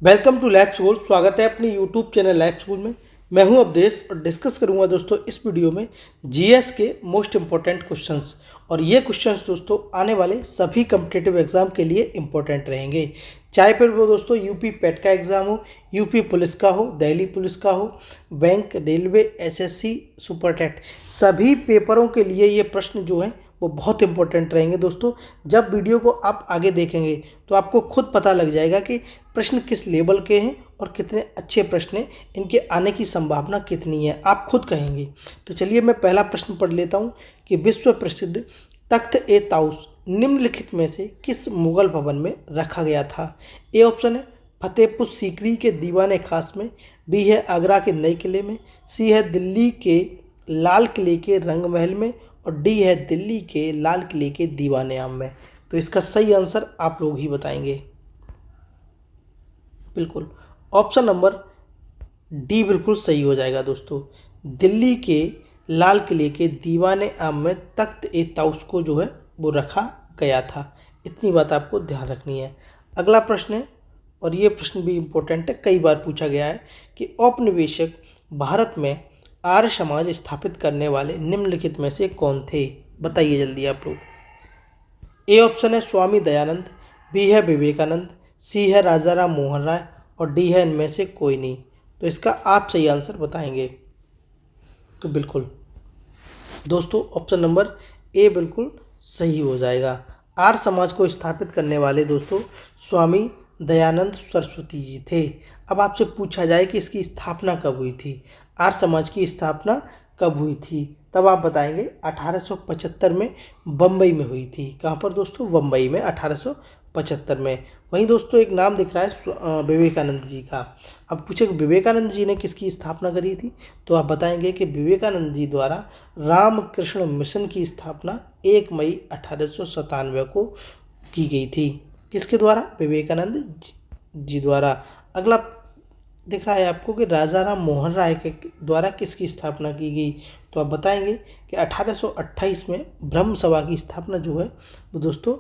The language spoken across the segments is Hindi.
Welcome two lab school. स्वागत है अपने यूट्यूब चैनल लैब स्कूल में। मैं हूं अवधेश और डिस्कस करूंगा दोस्तों इस वीडियो में जीएस के मोस्ट इम्पोर्टेंट क्वेश्चंस। और ये क्वेश्चंस दोस्तों आने वाले सभी कम्पिटिटिव एग्जाम के लिए इम्पोर्टेंट रहेंगे, चाहे फिर वो दोस्तों यूपी पेट का एग्ज़ाम हो, यूपी पुलिस का हो, दिल्ली पुलिस का हो, bank, railway, SSC, super TET, सभी पेपरों के लिए ये प्रश्न जो हैं वो बहुत इंपॉर्टेंट रहेंगे दोस्तों। जब वीडियो को आप आगे देखेंगे तो आपको खुद पता लग जाएगा कि प्रश्न किस लेवल के हैं और कितने अच्छे प्रश्न हैं, इनके आने की संभावना कितनी है, आप खुद कहेंगे। तो चलिए मैं पहला प्रश्न पढ़ लेता हूं कि विश्व प्रसिद्ध तख्त ए ताउस निम्नलिखित में से किस मुगल भवन में रखा गया था। ए ऑप्शन है फतेहपुर सीकरी के दीवाने खास में, बी है आगरा के नए किले में, सी है दिल्ली के लाल किले के रंग महल में, और डी है दिल्ली के लाल किले के दीवाने आम में। तो इसका सही आंसर आप लोग ही बताएंगे। बिल्कुल ऑप्शन नंबर डी बिल्कुल सही हो जाएगा दोस्तों। दिल्ली के लाल किले के दीवाने आम में तख्त ए ताउस को जो है वो रखा गया था। इतनी बात आपको ध्यान रखनी है। अगला प्रश्न है, और ये प्रश्न भी इम्पोर्टेंट है, कई बार पूछा गया है कि औपनिवेशिक भारत में आर्य समाज स्थापित करने वाले निम्नलिखित में से कौन थे। बताइए जल्दी आप लोग। ए ऑप्शन है स्वामी दयानंद, बी है विवेकानंद, सी है राजा राम मोहन राय, और डी है इनमें से कोई नहीं। तो इसका आप सही आंसर बताएंगे। तो बिल्कुल दोस्तों ऑप्शन नंबर ए बिल्कुल सही हो जाएगा। आर्य समाज को स्थापित करने वाले दोस्तों स्वामी दयानंद सरस्वती जी थे। अब आपसे पूछा जाए कि इसकी स्थापना कब हुई थी, आर्य समाज की स्थापना कब हुई थी, तब आप बताएंगे 1875 में बम्बई में हुई थी। कहाँ पर दोस्तों? बम्बई में 1875 में। वहीं दोस्तों एक नाम दिख रहा है विवेकानंद जी का। अब पूछे विवेकानंद जी ने किसकी स्थापना करी थी, तो आप बताएंगे कि विवेकानंद जी द्वारा रामकृष्ण मिशन की स्थापना 1 मई 1897 को की गई थी। किसके द्वारा? विवेकानंद जी द्वारा। अगला दिख रहा है आपको कि राजा राम मोहन राय के द्वारा किसकी स्थापना की गई, तो आप बताएंगे कि 1828 में ब्रह्म सभा की स्थापना जो है वो दोस्तों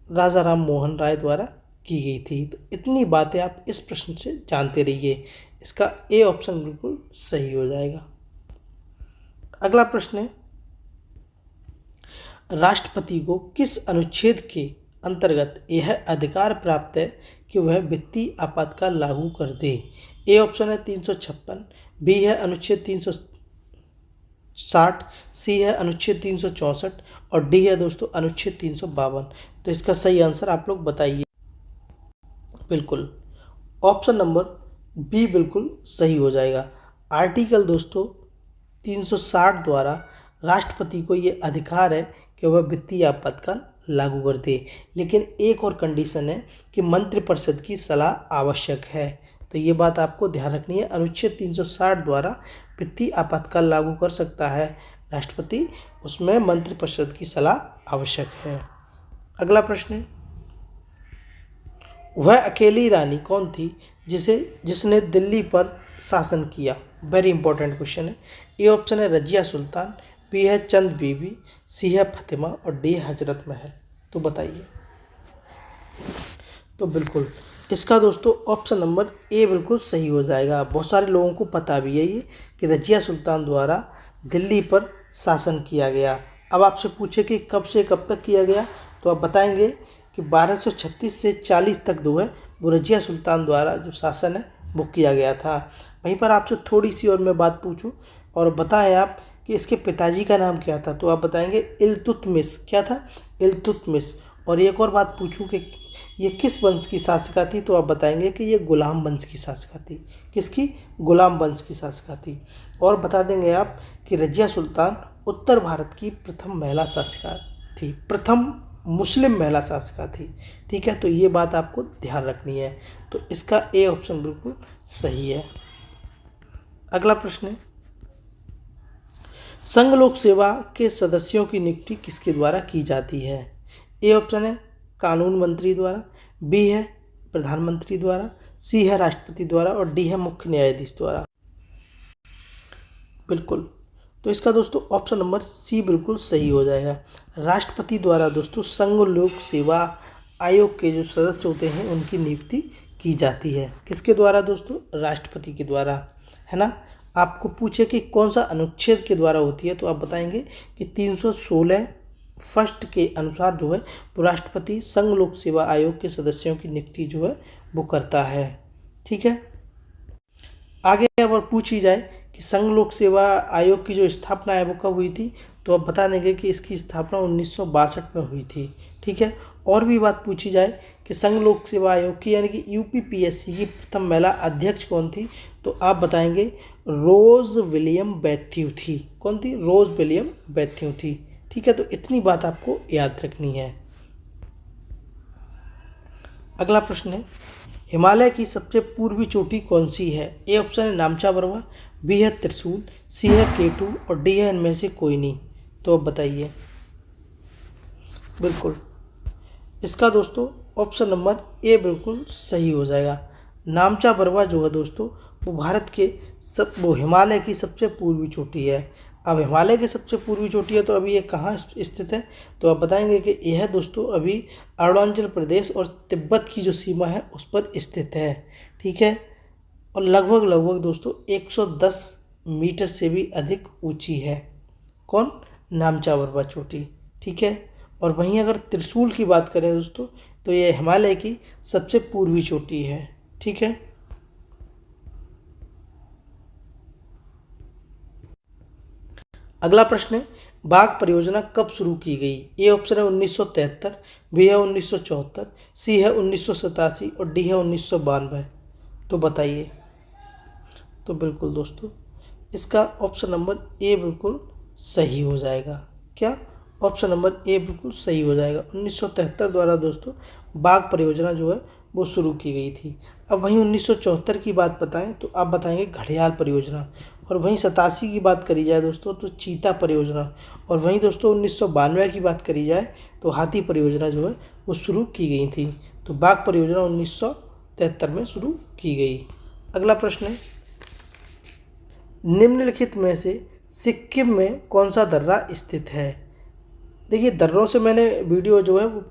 राजा राम मोहन राय द्वारा की गई थी। तो इतनी बातें आप इस प्रश्न से जानते रहिए। इसका ए ऑप्शन बिल्कुल सही हो जाएगा। अगला प्रश्न है, राष्ट्रपति को किस अनुच्छेद के अंतर्गत यह अधिकार प्राप्त है कि वह वित्तीय आपातकाल लागू कर दे। ए ऑप्शन है 356, बी है अनुच्छेद 360, सी है अनुच्छेद 364, और डी है दोस्तों अनुच्छेद 352। तो इसका सही आंसर आप लोग बताइए। बिल्कुल ऑप्शन नंबर बी बिल्कुल सही हो जाएगा। आर्टिकल दोस्तों 360 द्वारा राष्ट्रपति को ये अधिकार है कि वह वित्तीय आपातकाल लागू कर दे, लेकिन एक और कंडीशन है कि मंत्रिपरिषद की सलाह आवश्यक है। तो ये बात आपको ध्यान रखनी है। अनुच्छेद 360 द्वारा वित्तीय आपातकाल लागू कर सकता है राष्ट्रपति, उसमें मंत्रिपरिषद की सलाह आवश्यक है। अगला प्रश्न है, वह अकेली रानी कौन थी जिसने दिल्ली पर शासन किया। वेरी इंपॉर्टेंट क्वेश्चन है। ए ऑप्शन है रजिया सुल्तान, बी है चंद बीबी, सी है फतिमा, और डी हजरत महल। तो बताइए। तो बिल्कुल इसका दोस्तों ऑप्शन नंबर ए बिल्कुल सही हो जाएगा। बहुत सारे लोगों को पता भी है ये कि रजिया सुल्तान द्वारा दिल्ली पर शासन किया गया। अब आपसे पूछे कि कब से कब तक किया गया, तो आप बताएंगे कि 1236 से 40 तक जो है वो रजिया सुल्तान द्वारा जो शासन है वो किया गया था। वहीं पर आपसे थोड़ी सी और मैं बात पूछूं और बताएं आप कि इसके पिताजी का नाम क्या था, तो आप बताएंगे इल्तुतमिश। क्या था? इल्तुतमिश। और एक और बात पूछूं कि ये किस वंश की शासिका थी, तो आप बताएंगे कि ये गुलाम वंश की शासिका थी। किसकी? गुलाम वंश की शासिका थी। और बता देंगे आप कि रजिया सुल्तान उत्तर भारत की प्रथम महिला शासिका थी, प्रथम मुस्लिम महिला शासिका थी। ठीक है, तो ये बात आपको ध्यान रखनी है। तो इसका ए ऑप्शन बिल्कुल सही है। अगला प्रश्न है, संघ लोक सेवा के सदस्यों की नियुक्ति किसके द्वारा की जाती है। ए ऑप्शन है कानून मंत्री द्वारा, बी है प्रधानमंत्री द्वारा, सी है राष्ट्रपति द्वारा, और डी है मुख्य न्यायाधीश द्वारा। बिल्कुल तो इसका दोस्तों ऑप्शन नंबर सी बिल्कुल सही हो जाएगा। राष्ट्रपति द्वारा दोस्तों संघ लोक सेवा आयोग के जो सदस्य होते हैं उनकी नियुक्ति की जाती है। किसके द्वारा दोस्तों? राष्ट्रपति के द्वारा, है ना। आपको पूछे कि कौन सा अनुच्छेद के द्वारा होती है, तो आप बताएंगे कि 316 फर्स्ट के अनुसार जो है वो राष्ट्रपति संघ लोक सेवा आयोग के सदस्यों की नियुक्ति जो है वो करता है। ठीक है। आगे अगर पूछी जाए कि संघ लोक सेवा आयोग की जो स्थापना है वो कब हुई थी, तो आप बता देंगे कि इसकी स्थापना 1962 में हुई थी। ठीक है। और भी बात पूछी जाए कि संघ लोक सेवा आयोग की यानी कि यूपीपीएससी की प्रथम महिला अध्यक्ष कौन थी, तो आप बताएंगे रोज विलियम बैथ्यू थी। कौन थी? रोज विलियम बैथ्यू थी। ठीक है। तो इतनी बात आपको याद रखनी है। अगला प्रश्न है, हिमालय की सबसे पूर्वी चोटी कौन सी है? ए ऑप्शन है नामचा बरवा, बी है त्रिशूल, सी है केटू और डी है इनमें से कोई नहीं। तो अब बताइए। बिल्कुल इसका दोस्तों ऑप्शन नंबर ए बिल्कुल सही हो जाएगा। नामचा बरवा जो है दोस्तों वो भारत के वो हिमालय की सबसे पूर्वी चोटी है। अब हिमालय की सबसे पूर्वी चोटी है तो अभी ये कहाँ स्थित है, तो आप बताएंगे कि यह दोस्तों अभी अरुणाचल प्रदेश और तिब्बत की जो सीमा है उस पर स्थित है। ठीक है। और लगभग दोस्तों 110 मीटर से भी अधिक ऊंची है। कौन? नामचा बरवा चोटी। ठीक है। और वहीं अगर त्रिशूल की बात करें दोस्तों तो ये हिमालय की सबसे पूर्वी चोटी है। ठीक है। अगला प्रश्न है, बाघ परियोजना कब शुरू की गई? ए ऑप्शन है 1973, बी है 1974, सी है 1987 और डी है 1992। तो बताइए। तो बिल्कुल दोस्तों इसका ऑप्शन नंबर ए बिल्कुल सही हो जाएगा। क्या? ऑप्शन नंबर ए बिल्कुल सही हो जाएगा। 1973 द्वारा दोस्तों बाघ परियोजना जो है वो शुरू की गई थी। अब वहीं 1974 की बात बताएं तो आप बताएंगे घड़ियाल परियोजना। और वहीं 87 की बात करी जाए दोस्तों तो चीता परियोजना। और वहीं दोस्तों 1992 की बात करी जाए तो हाथी परियोजना जो है वो शुरू की गई थी। तो बाघ परियोजना 1973 में शुरू की गई। अगला प्रश्न है, निम्नलिखित में से सिक्किम में कौन सा दर्रा स्थित है? देखिए दर्रों से मैंने वीडियो जो है वो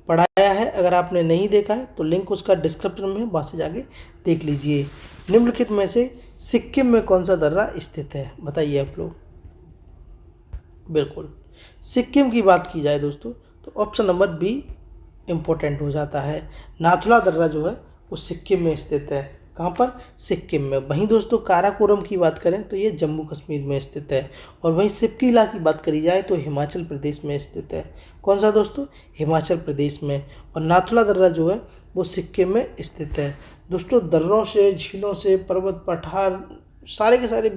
पढ़ाया है, अगर आपने नहीं देखा है तो लिंक उसका डिस्क्रिप्शन में वहाँ से जाके देख लीजिए। निम्नलिखित में से सिक्किम में कौन सा दर्रा स्थित है? बताइए आप लोग। बिल्कुल सिक्किम की बात की जाए दोस्तों तो ऑप्शन नंबर बी इम्पोर्टेंट हो जाता है। नाथुला दर्रा जो है वो सिक्किम में स्थित है। कहाँ पर? सिक्किम में। वहीं दोस्तों काराकोरम की बात करें तो ये जम्मू कश्मीर में स्थित है। और वहीं सिपकीला की बात करी जाए तो हिमाचल प्रदेश में स्थित है। कौन सा दोस्तों? हिमाचल प्रदेश में। और नाथुला दर्रा जो है वो सिक्किम में स्थित है। दोस्तों दर्रों से, झीलों से, पर्वत पठार, सारे के सारे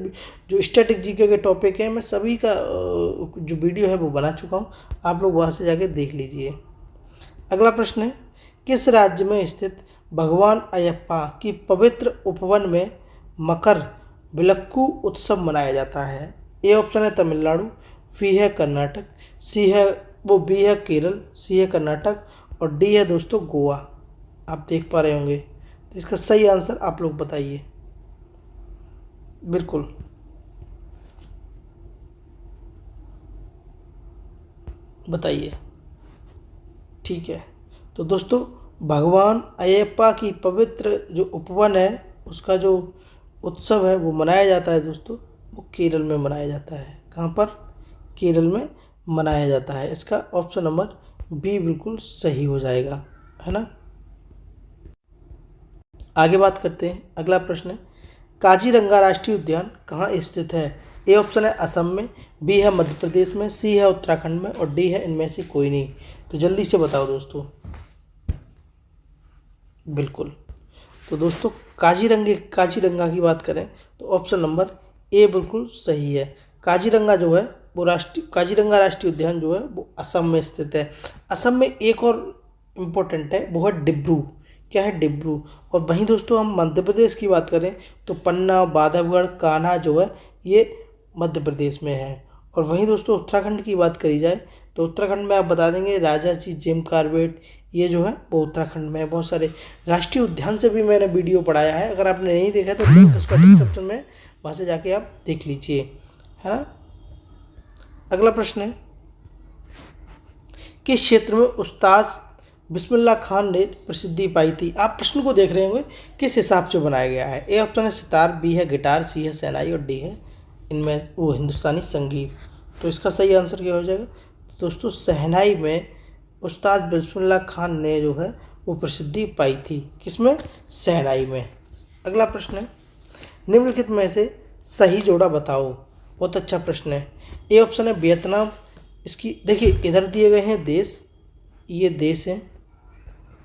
जो स्टैटिक जीके के टॉपिक हैं मैं सभी का जो वीडियो है वो बना चुका हूँ, आप लोग वहाँ से जाके देख लीजिए। अगला प्रश्न है, किस राज्य में स्थित भगवान अयप्पा की पवित्र उपवन में मकर विलक्कू उत्सव मनाया जाता है? ए ऑप्शन है तमिलनाडु, बी है कर्नाटक, बी है केरल, सी है कर्नाटक और डी है दोस्तों गोवा। आप देख पा रहे होंगे। तो इसका सही आंसर आप लोग बताइए। बिल्कुल बताइए। ठीक है। तो दोस्तों भगवान अयप्पा की पवित्र जो उपवन है उसका जो उत्सव है वो मनाया जाता है दोस्तों, वो केरल में मनाया जाता है। कहाँ पर? केरल में मनाया जाता है। इसका ऑप्शन नंबर बी बिल्कुल सही हो जाएगा, है ना। आगे बात करते हैं। अगला प्रश्न है, काजीरंगा राष्ट्रीय उद्यान कहाँ स्थित है? ए ऑप्शन है असम में, बी है मध्य प्रदेश में, सी है उत्तराखंड में और डी है इनमें से कोई नहीं। तो जल्दी से बताओ दोस्तों। बिल्कुल। तो दोस्तों काजीरंगा की बात करें तो ऑप्शन नंबर ए बिल्कुल सही है। काजीरंगा जो है वो काजीरंगा राष्ट्रीय उद्यान जो है वो असम में स्थित है। असम में एक और इम्पोर्टेंट है, वो है डिब्रू। क्या है? डिब्रू। और वहीं दोस्तों हम मध्य प्रदेश की बात करें तो पन्ना, बांधवगढ़, कान्हा जो है ये मध्य प्रदेश में है। और वहीं दोस्तों उत्तराखंड की बात करी जाए तो उत्तराखंड में आप बता देंगे राजा जी जिम कॉर्बेट, ये जो है वो उत्तराखंड में है। बहुत सारे राष्ट्रीय उद्यान से भी मैंने वीडियो पढ़ाया है, अगर आपने नहीं देखा तो लिंक उसका डिस्क्रिप्शन में वहाँ से जाके आप देख लीजिए, है ना। अगला प्रश्न है, किस क्षेत्र में उस्ताद बिस्मिल्लाह खान ने प्रसिद्धि पाई थी? आप प्रश्न को देख रहे होंगे किस हिसाब से बनाया गया है। ए ऑप्शन है सितार, बी है गिटार, सी है शहनाई और डी है इनमें वो हिंदुस्तानी संगीत। तो इसका सही आंसर क्या हो जाएगा दोस्तों? शहनाई में उस्ताद बिस्मिल्लाह खान ने जो है वो प्रसिद्धि पाई थी। किसमें? शहनाई में। अगला प्रश्न है, निम्नलिखित में से सही जोड़ा बताओ। बहुत अच्छा प्रश्न है। ए ऑप्शन है वियतनाम। इसकी देखिए इधर दिए गए हैं देश, ये देश है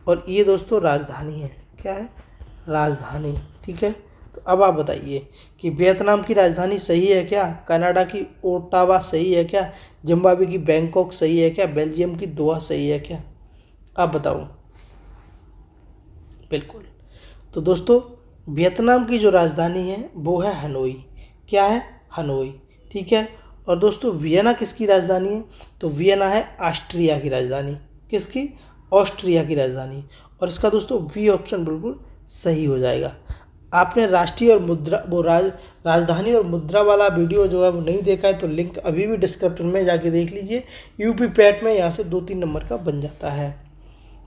और ये दोस्तों राजधानी है। क्या है? राजधानी। ठीक है, तो अब आप बताइए कि वियतनाम की राजधानी सही है क्या? कनाडा की ओटावा सही है क्या? जिम्बाब्वे की बैंकॉक सही है क्या? बेल्जियम की दोहा सही है क्या? आप बताओ। बिल्कुल। तो दोस्तों वियतनाम की जो राजधानी है वो है हनोई। क्या है? हनोई। ठीक है, और दोस्तों वियना किसकी राजधानी है? तो वियना है ऑस्ट्रिया की राजधानी। किसकी? ऑस्ट्रिया की राजधानी। और इसका दोस्तों बी ऑप्शन बिल्कुल सही हो जाएगा। आपने राष्ट्रीय और मुद्रा वो राजधानी और मुद्रा वाला वीडियो जो है वो नहीं देखा है तो लिंक अभी भी डिस्क्रिप्शन में जाके देख लीजिए। यूपी पैट में यहाँ से 2-3 नंबर का बन जाता है।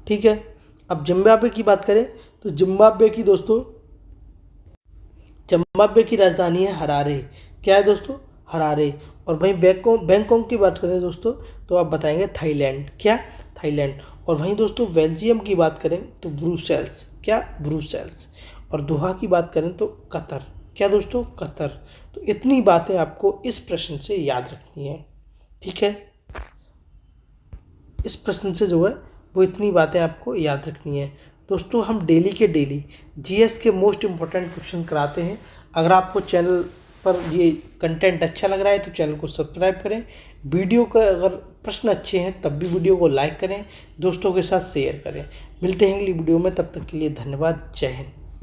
ठीक है, अब जिम्बाब्वे की बात करें तो जिम्बाब्वे की राजधानी है हरारे। क्या है दोस्तों? हरारे। और वहीं बैंकॉक की बात करें दोस्तों तो आप बताएंगे थाईलैंड। क्या? थाईलैंड। और वहीं दोस्तों बेल्जियम की बात करें तो ब्रुसेल्स। क्या? ब्रुसेल्स। और दोहा की बात करें तो कतर। क्या दोस्तों? कतर। तो इतनी बातें आपको इस प्रश्न से याद रखनी है। ठीक है, इस प्रश्न से जो है वो इतनी बातें आपको याद रखनी है। दोस्तों हम डेली के डेली जीएस के मोस्ट इम्पोर्टेंट क्वेश्चन कराते हैं। अगर आपको चैनल पर ये कंटेंट अच्छा लग रहा है तो चैनल को सब्सक्राइब करें। वीडियो का अगर प्रश्न अच्छे हैं तब भी वीडियो को लाइक करें, दोस्तों के साथ शेयर करें। मिलते हैं अगली वीडियो में, तब तक के लिए धन्यवाद। जय हिंद।